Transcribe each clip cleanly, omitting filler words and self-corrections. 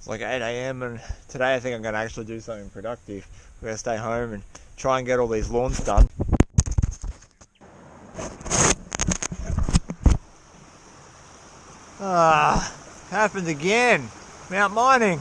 It's like 8 AM and today I think I'm going to actually do something productive. We're going to stay home and try and get all these lawns done. Happened again. Mount mining.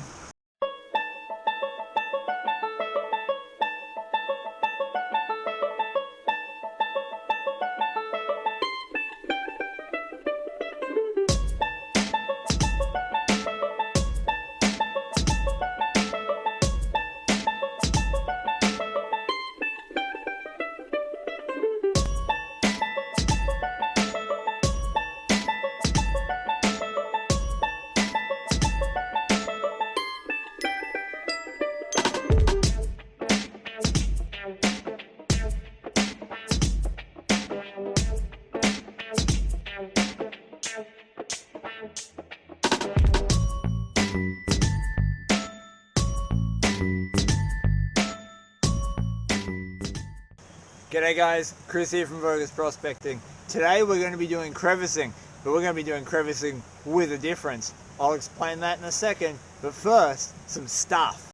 G'day guys, Chris here from Vo-Gus Prospecting. Today we're going to be doing crevicing, but we're going to be doing crevicing with a difference. I'll explain that in a second, but first, some stuff.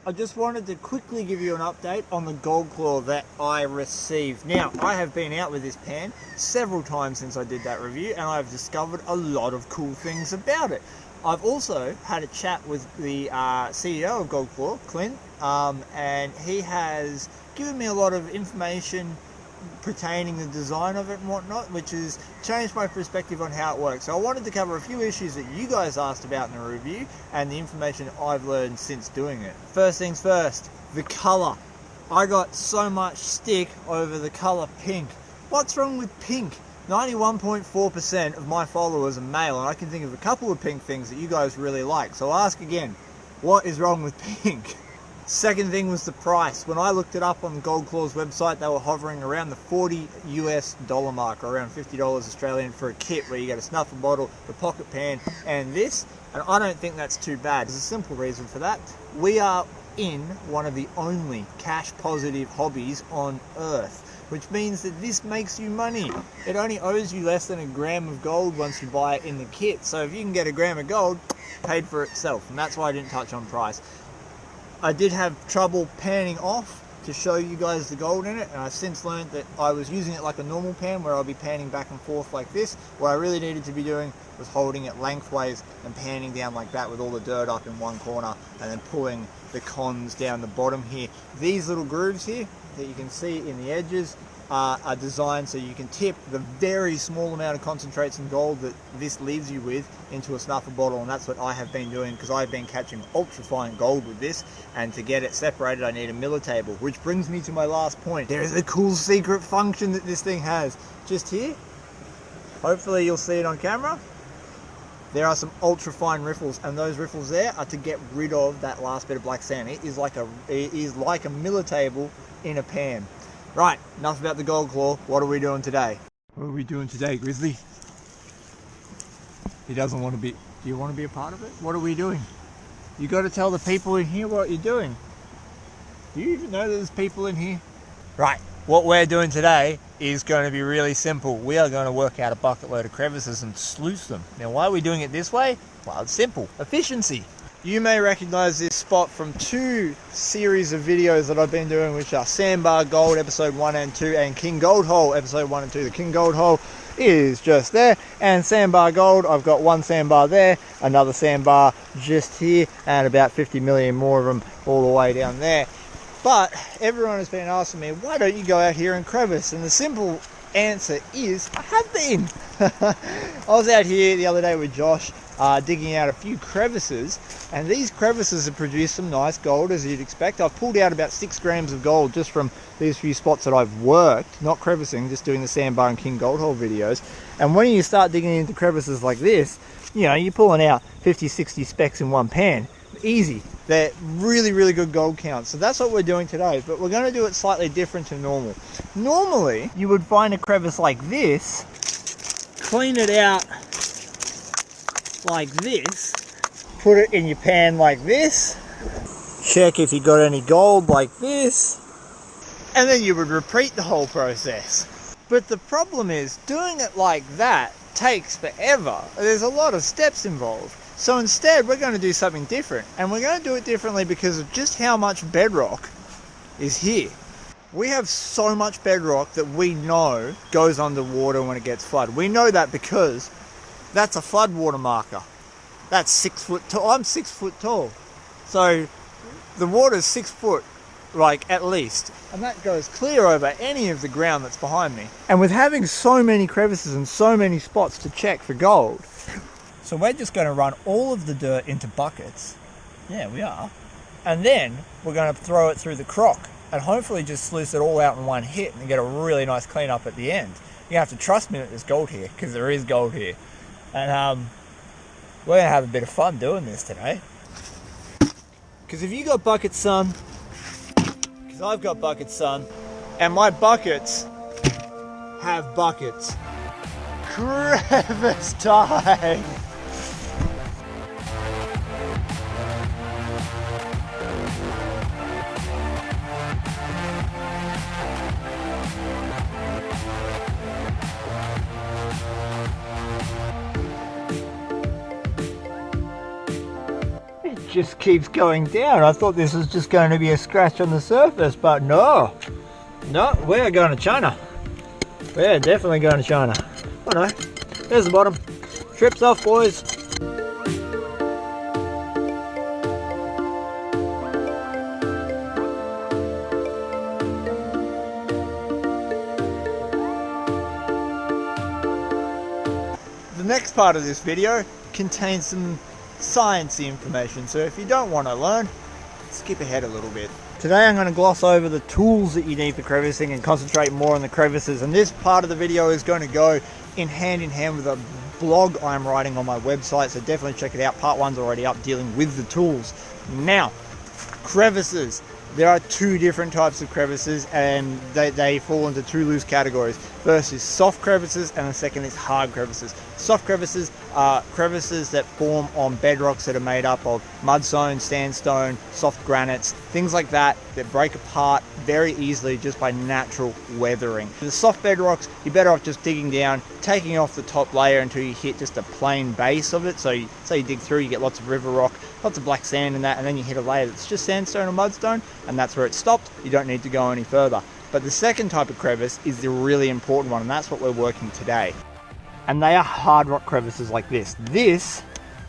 I just wanted to quickly give you an update on the Goldcore that I received. Now, I have been out with this pan several times since I did that review, and I've discovered a lot of cool things about it. I've also had a chat with the CEO of Goldcore, Clint, and he has given me a lot of information pertaining the design of it and whatnot, which has changed my perspective on how it works. So I wanted to cover a few issues that you guys asked about in the review and the information I've learned since doing it. First things first, the colour. I got so much stick over the colour pink. What's wrong with pink? 91.4% of my followers are male, and I can think of a couple of pink things that you guys really like. So I'll ask again, what is wrong with pink? Second thing was the price. When I looked it up on the Goldcore's website, they were hovering around the $40 US mark, or around $50 Australian for a kit where you get a snuffer bottle, the pocket pan, and this. And I don't think that's too bad. There's a simple reason for that. We are in one of the only cash positive hobbies on earth, which means that this makes you money. It only owes you less than a gram of gold once you buy it in the kit. So if you can get a gram of gold, paid for itself. And that's why I didn't touch on price. I did have trouble panning off to show you guys the gold in it, and I've since learned that I was using it like a normal pan where I'll be panning back and forth like this. What I really needed to be doing was holding it lengthways and panning down like that with all the dirt up in one corner and then pulling the cons down the bottom here. These little grooves here that you can see in the edges are designed so you can tip the very small amount of concentrates and gold that this leaves you with into a snuffer bottle, and that's what I have been doing because I've been catching ultra fine gold with this, and to get it separated I need a miller table, which brings me to my last point. There is a cool secret function that this thing has. Just here, hopefully you'll see it on camera, there are some ultra fine riffles, and those riffles there are to get rid of that last bit of black sand. It is like a miller table in a pan. Right, enough about the Goldcore. What are we doing today? What are we doing today, Grizzly? He doesn't want to be... Do you want to be a part of it? What are we doing? You got to tell the people in here what you're doing. Do you even know that there's people in here? Right, what we're doing today is going to be really simple. We are going to work out a bucket load of crevices and sluice them. Now, why are we doing it this way? Well, it's simple. Efficiency. You may recognize this spot from two series of videos that I've been doing, which are Sandbar Gold episode 1 and 2 and King Gold Hole episode 1 and 2. The King Gold Hole is just there, and Sandbar Gold, I've got one sandbar there, another sandbar just here, and about 50 million more of them all the way down there. But everyone has been asking me, why don't you go out here and crevice? And the simple answer is, I have been. I was out here the other day with Josh, digging out a few crevices, and these crevices have produced some nice gold, as you'd expect. I've pulled out about 6 grams of gold just from these few spots that I've worked, not crevicing, just doing the Sandbar and King Gold Hole videos. And when you start digging into crevices like this, you know, you're pulling out 50, 60 specks in one pan. Easy. They're really, really good gold counts. So that's what we're doing today, but we're going to do it slightly different to normal. Normally, you would find a crevice like this, clean it out like this, put it in your pan like this, check if you got any gold like this, and then you would repeat the whole process. But the problem is, doing it like that takes forever. There's a lot of steps involved. So instead, we're going to do something different, and we're going to do it differently because of just how much bedrock is here. We have so much bedrock that we know goes underwater when it gets flooded. We know that because that's a floodwater marker. That's 6 foot tall. I'm 6 foot tall. So the water's 6 foot, like, at least. And that goes clear over any of the ground that's behind me. And with having so many crevices and so many spots to check for gold, so we're just going to run all of the dirt into buckets. Yeah, we are. And then we're going to throw it through the crock and hopefully just sluice it all out in one hit and get a really nice cleanup at the end. You have to trust me that there's gold here, because there is gold here. And we're going to have a bit of fun doing this today. Because if you got buckets, son, because I've got buckets, son, and my buckets have buckets. Crevice time! Just keeps going down. I thought this was just going to be a scratch on the surface, but no, we're going to China. We're definitely going to China. Oh no, there's the bottom. Trips off, boys. The next part of this video contains some sciencey information, so if you don't want to learn, skip ahead a little bit. Today I'm going to gloss over the tools that you need for crevicing and concentrate more on the crevices, and this part of the video is going to go in hand with a blog I'm writing on my website, so definitely check it out. Part 1's already up dealing with the tools. Now, crevices. There are two different types of crevices, and they fall into two loose categories. First is soft crevices, and the second is hard crevices. Soft crevices are crevices that form on bedrocks that are made up of mudstone, sandstone, soft granites, things like that break apart very easily just by natural weathering. For the soft bedrocks, you're better off just digging down, taking off the top layer until you hit just a plain base of it. So say you dig through, you get lots of river rock, lots of black sand in that, and then you hit a layer that's just sandstone or mudstone, and that's where it stopped. You don't need to go any further. But the second type of crevice is the really important one, and that's what we're working today. And they are hard rock crevices like this. This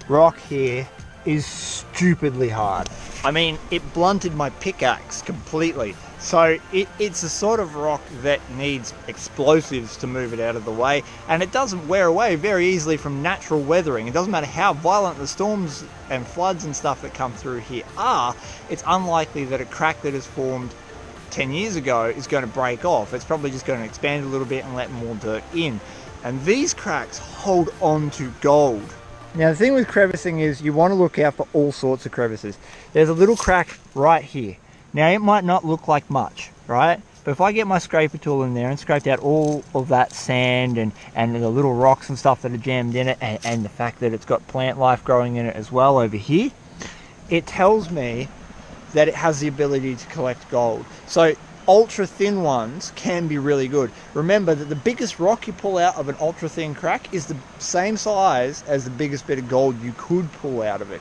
rock here is stupidly hard. I mean, it blunted my pickaxe completely. So it's a sort of rock that needs explosives to move it out of the way, and it doesn't wear away very easily from natural weathering. It doesn't matter how violent the storms and floods and stuff that come through here are, it's unlikely that a crack that has formed 10 years ago is going to break off. It's probably just going to expand a little bit and let more dirt in. And these cracks hold on to gold. Now the thing with crevicing is you want to look out for all sorts of crevices. There's a little crack right here. Now it might not look like much, right? But if I get my scraper tool in there and scraped out all of that sand and the little rocks and stuff that are jammed in it, and the fact that it's got plant life growing in it as well over here, it tells me that it has the ability to collect gold. So ultra thin ones can be really good. Remember that the biggest rock you pull out of an ultra thin crack is the same size as the biggest bit of gold you could pull out of it.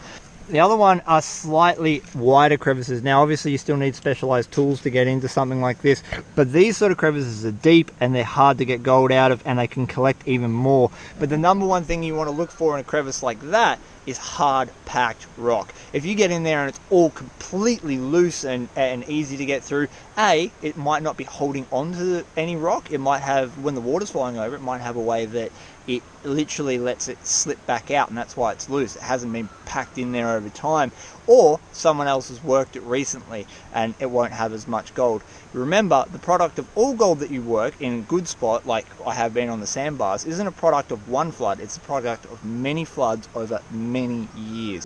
The other one are slightly wider crevices. Now obviously you still need specialized tools to get into something like this, but these sort of crevices are deep and they're hard to get gold out of, and they can collect even more. But the number one thing you want to look for in a crevice like that is hard packed rock. If you get in there and it's all completely loose and easy to get through, it might not be holding on to any rock. It might have, when the water's flowing over, it might have a way that it literally lets it slip back out, and that's why it's loose. It hasn't been packed in there over time, or someone else has worked it recently and it won't have as much gold. Remember, the product of all gold that you work in a good spot, like I have been on the sandbars, isn't a product of one flood. It's a product of many floods over many years.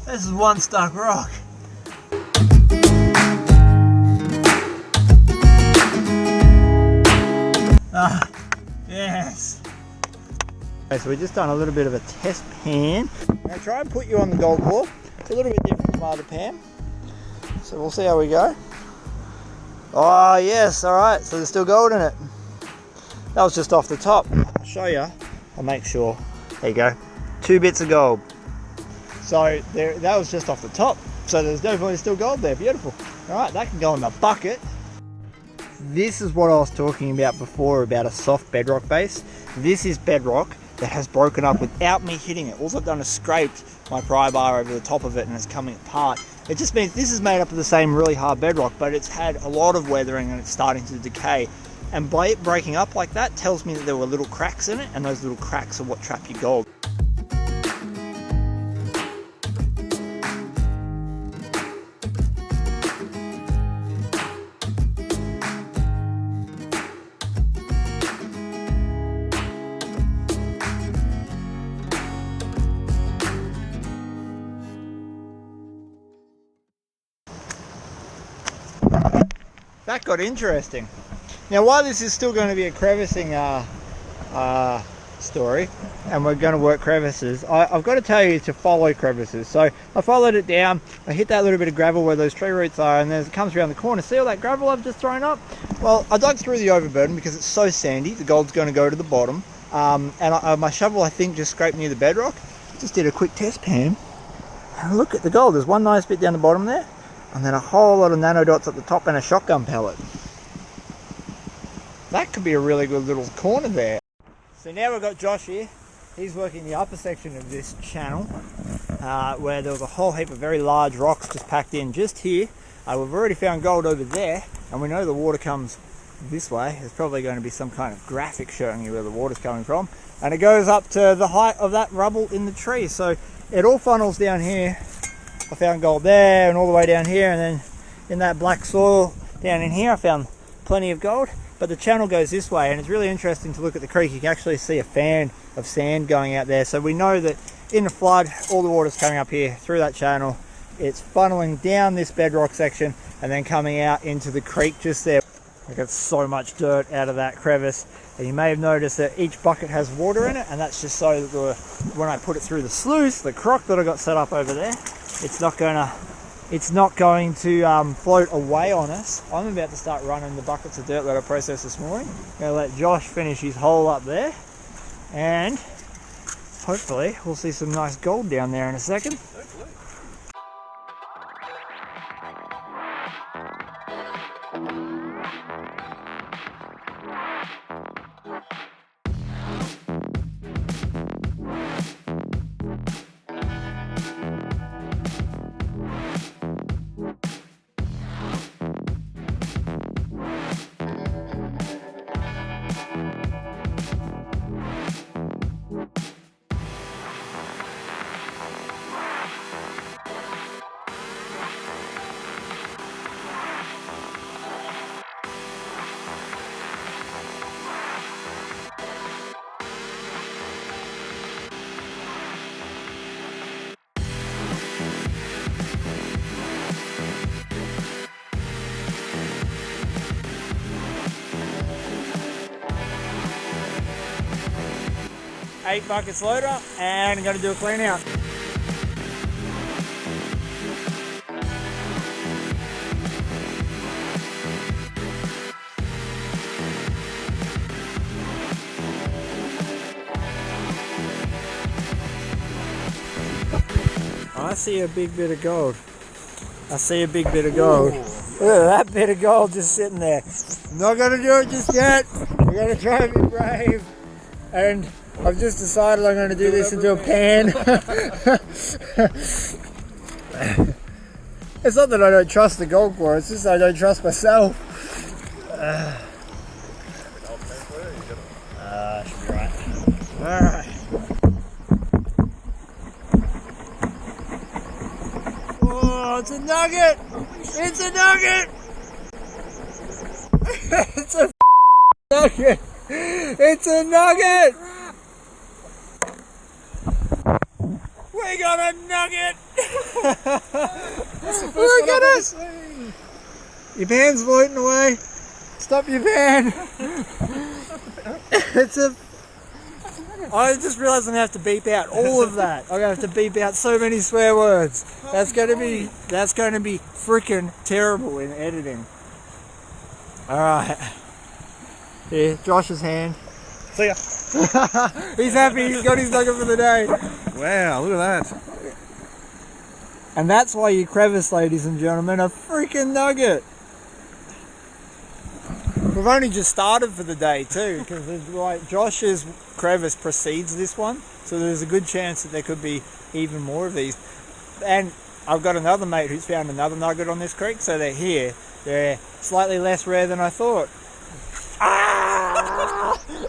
This is one stuck rock. Ah, yes. Okay, so we've just done a little bit of a test pan. Now try and put you on the Goldcore. It's a little bit different from other pan. So we'll see how we go. Oh yes, alright, so there's still gold in it. That was just off the top. I'll show you. I'll make sure. There you go. 2 bits of gold. So there, that was just off the top. So there's definitely still gold there. Beautiful. Alright, that can go in the bucket. This is what I was talking about before about a soft bedrock base. This is bedrock that has broken up without me hitting it. All I've done is scraped my pry bar over the top of it and it's coming apart. It just means this is made up of the same really hard bedrock, but it's had a lot of weathering and it's starting to decay. And by it breaking up like that tells me that there were little cracks in it, and those little cracks are what trap your gold. That got interesting. Now, while this is still going to be a crevicing story, and we're going to work crevices, I've got to tell you to follow crevices. So I followed it down, I hit that little bit of gravel where those tree roots are, and as it comes around the corner, see all that gravel I've just thrown up? Well, I dug through the overburden because it's so sandy, the gold's going to go to the bottom, and my shovel, I think, just scraped near the bedrock. Just did a quick test pan, and look at the gold. There's one nice bit down the bottom there, and then a whole lot of nano dots at the top and a shotgun pellet. That could be a really good little corner there. So now we've got Josh here. He's working the upper section of this channel where there was a whole heap of very large rocks just packed in just here. We've already found gold over there, and we know the water comes this way. There's probably going to be some kind of graphic showing you where the water's coming from. And it goes up to the height of that rubble in the tree. So it all funnels down here. I found gold there and all the way down here, and then in that black soil down in here I found plenty of gold. But the channel goes this way, and it's really interesting to look at the creek. You can actually see a fan of sand going out there. So we know that in the flood, all the water's coming up here through that channel. It's funneling down this bedrock section and then coming out into the creek just there. I got so much dirt out of that crevice. And you may have noticed that each bucket has water in it, and that's just so that when I put it through the sluice, the crock that I got set up over there, it's not going to float away on us. I'm about to start running the buckets of dirt that I processed this morning. I'm going to let Josh finish his hole up there, and hopefully we'll see some nice gold down there in a second. Eight buckets loader, and I'm going to do a clean out. I see a big bit of gold. I see a big bit of gold. Look at that bit of gold just sitting there. I'm not going to do it just yet. We're going to try and be brave. And I've just decided I'm going to do this into a pan. It's not that I don't trust the Goldcore, it's just I don't trust myself. Should be right. Alright. Oh, it's a nugget! It's a nugget! It's a nugget! It's a nugget! We got a nugget! Look at it! Your pan's floating away. Stop your pan. It's a... I just realised I'm going to have to beep out all of that. I'm going to have to beep out so many swear words. That's going to be freaking terrible in editing. Alright. Here, Josh's hand. See ya. He's happy, he's got his nugget for the day. Wow, look at that. And that's why you crevice, ladies and gentlemen, a freaking nugget. We've only just started for the day too, because like Josh's crevice precedes this one, so there's a good chance that there could be even more of these. And I've got another mate who's found another nugget on this creek, so they're here. They're slightly less rare than I thought.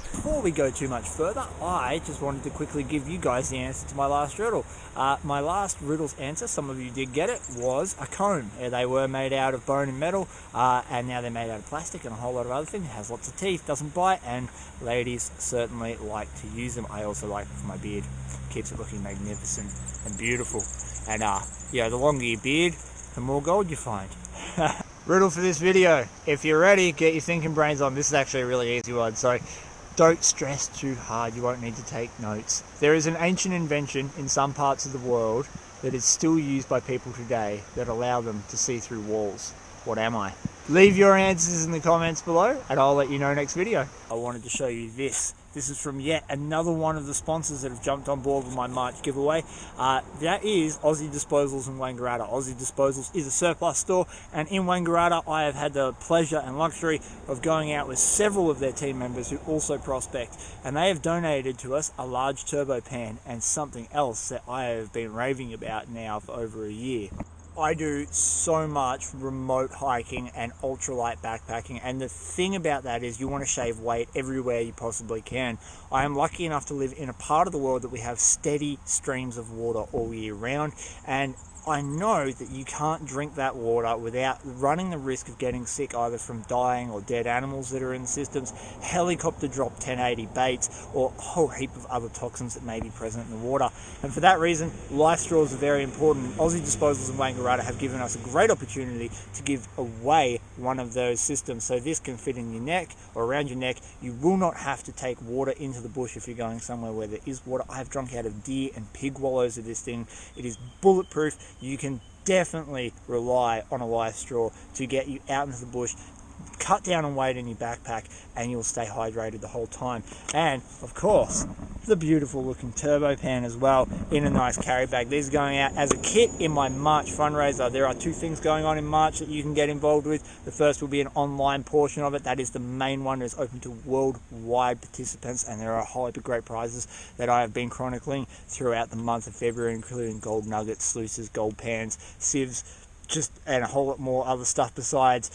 Before we go too much further, I just wanted to quickly give you guys the answer to my last riddle. My last riddle's answer, some of you did get it, was a comb. They were made out of bone and metal, and now they're made out of plastic and a whole lot of other things. It has lots of teeth, doesn't bite, and ladies certainly like to use them. I also like it for my beard. Keeps it looking magnificent and beautiful. And yeah, the longer your beard, the more gold you find. Riddle for this video. If you're ready, get your thinking brains on. This is actually a really easy one, so don't stress too hard. You won't need to take notes. There is an ancient invention in some parts of the world that is still used by people today that allow them to see through walls. What am I? Leave your answers in the comments below and I'll let you know next video. I wanted to show you this. This is from yet another one of the sponsors that have jumped on board with my March giveaway. That is Aussie Disposals in Wangaratta. Aussie Disposals is a surplus store, and in Wangaratta I have had the pleasure and luxury of going out with several of their team members who also prospect, and they have donated to us a large turbo pan and something else that I have been raving about now for over a year. I do so much remote hiking and ultralight backpacking, and the thing about that is you want to shave weight everywhere you possibly can. I am lucky enough to live in a part of the world that we have steady streams of water all year round, and I know that you can't drink that water without running the risk of getting sick either from dying or dead animals that are in the systems, helicopter drop 1080 baits, or a whole heap of other toxins that may be present in the water. And for that reason, life straws are very important. Aussie Disposals in Wangaratta have given us a great opportunity to give away one of those systems. So this can fit in your neck or around your neck. You will not have to take water into the bush if you're going somewhere where there is water. I've drunk out of deer and pig wallows of this thing. It is bulletproof. You can definitely rely on a life straw to get you out into the bush, cut down on weight in your backpack, and you'll stay hydrated the whole time. And of course, the beautiful looking turbo pan as well in a nice carry bag. These are going out as a kit in my March fundraiser. There are two things going on in March that you can get involved with. The first will be an online portion of it. That is the main one. It's open to worldwide participants, and there are a whole heap of great prizes that I have been chronicling throughout the month of February, including gold nuggets, sluices, gold pans, sieves, and a whole lot more other stuff besides.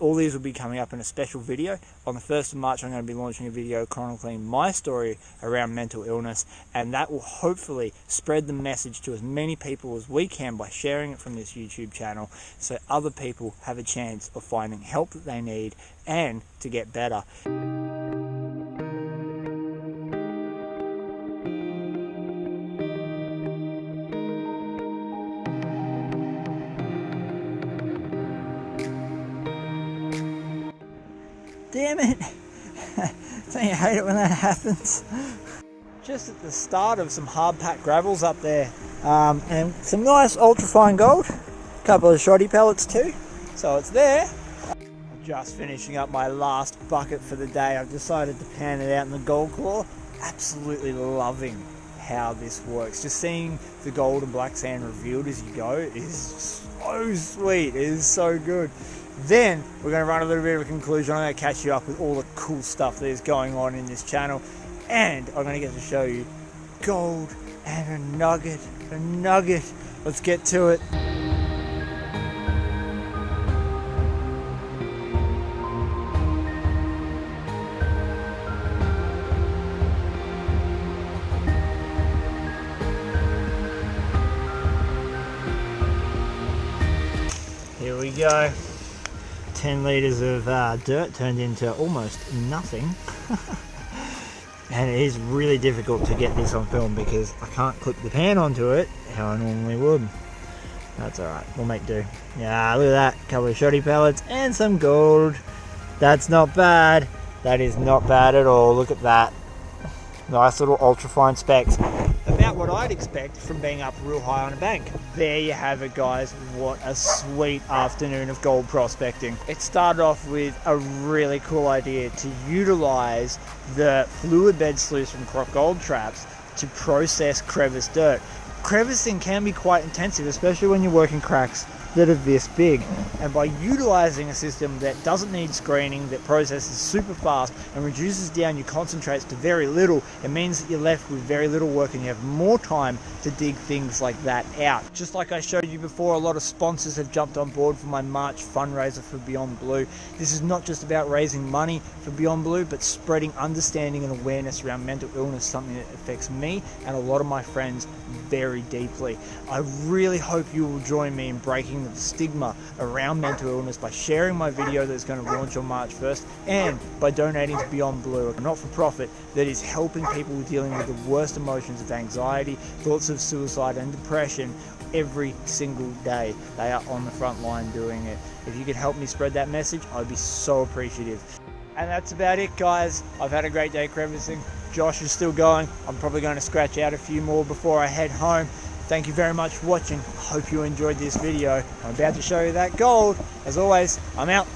All these will be coming up in a special video. On the 1st of March, I'm going to be launching a video chronicling my story around mental illness, and that will hopefully spread the message to as many people as we can by sharing it from this YouTube channel, so other people have a chance of finding help that they need and to get better. Damn it! Don't you hate it when that happens? Just at the start of some hard packed gravels up there, and some nice ultrafine gold, a couple of shoddy pellets too, so it's there. I'm just finishing up my last bucket for the day. I've decided to pan it out in the Goldcore. Absolutely loving how this works. Just seeing the gold and black sand revealed as you go is so sweet. It is so good. Then we're going to run a little bit of a conclusion. I'm going to catch you up with all the cool stuff that is going on in this channel, and I'm going to get to show you gold and a nugget. Let's get to it. Here we go. 10 litres of dirt turned into almost nothing. And it is really difficult to get this on film because I can't clip the pan onto it how I normally would. That's alright, we'll make do. Yeah, look at that, a couple of shoddy pellets and some gold. That's not bad. That is not bad at all. Look at that. Nice little ultrafine specks. About what I'd expect from being up real high on a bank. there you have it, guys. What a sweet afternoon of gold prospecting. It started off with a really cool idea to utilize the fluid bed sluice from Croc Gold Traps to process crevice dirt. Crevicing can be quite intensive, especially when you're working cracks that are this big, and by utilizing a system that doesn't need screening, that processes super fast and reduces down your concentrates to very little, it means that you're left with very little work and you have more time to dig things like that out. Just like I showed you before, a lot of sponsors have jumped on board for my March fundraiser for Beyond Blue. This is not just about raising money for Beyond Blue, but spreading understanding and awareness around mental illness, something that affects me and a lot of my friends very deeply. I really hope you will join me in breaking the stigma around mental illness by sharing my video that's going to launch on March 1st and by donating to Beyond Blue, a not-for-profit that is helping people dealing with the worst emotions of anxiety, thoughts of suicide and depression every single day. They are on the front line doing it. If you could help me spread that message, I'd be so appreciative. And that's about it, guys. I've had a great day crevicing. Josh is still going. I'm probably going to scratch out a few more before I head home. Thank you very much for watching. I hope you enjoyed this video. I'm about to show you that gold. As always, I'm out.